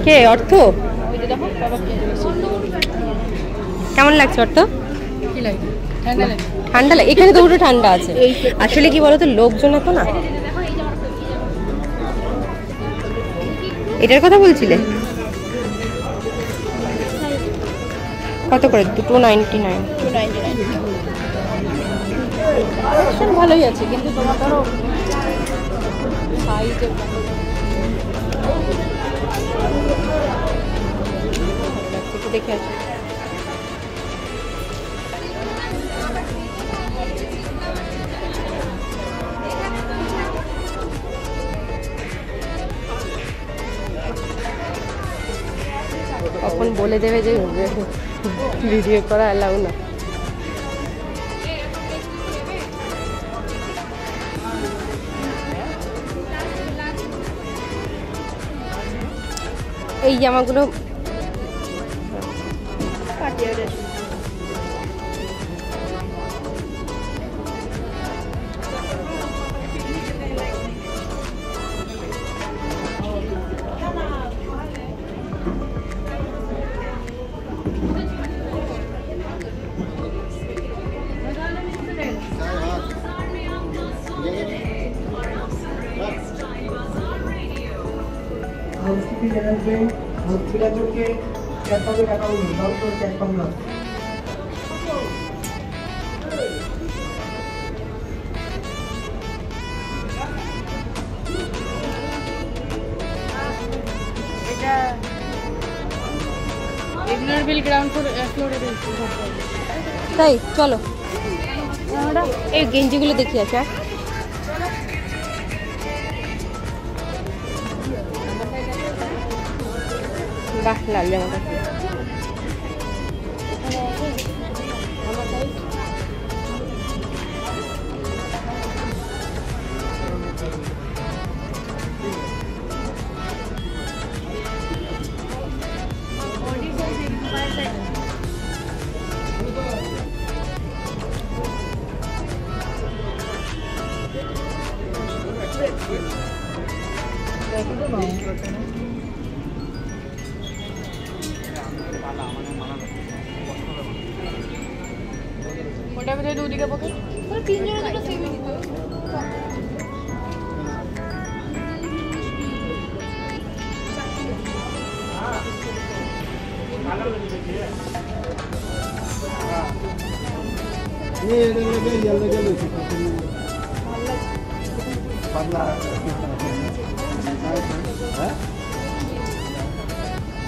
কে অর্থ? কেমন লাগছে অর্থ? ঠান্ডা লাগে এখানে তো উঠে ঠান্ডা আছে আসলে কি বলতো লোকজন এত না। এটার কথা বলছিলে কত করে? 299 ভালোই আছে কিন্তু তোমার ধরো দেখে আসো। কখন বলে দেবে যে ভিডিও করা অ্যালাউ না। এই জামাগুলো हॉस्पिटल जनरल हॉस्पिटल के कैंपस में अकाउंट डॉक्टर कैंपस में এটা ইগনোর বিল গ্রাউন্ড ফ্লোরে তাই চলো এই গেঞ্জিগুলো দেখি আছে। বাহ লাল জামাটা ওটা ভিতরে দুদিকে পকেট তিনজনের দুটো সেমই দিতে ये लगे जल्दी पतला है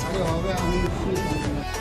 अरे होगा हम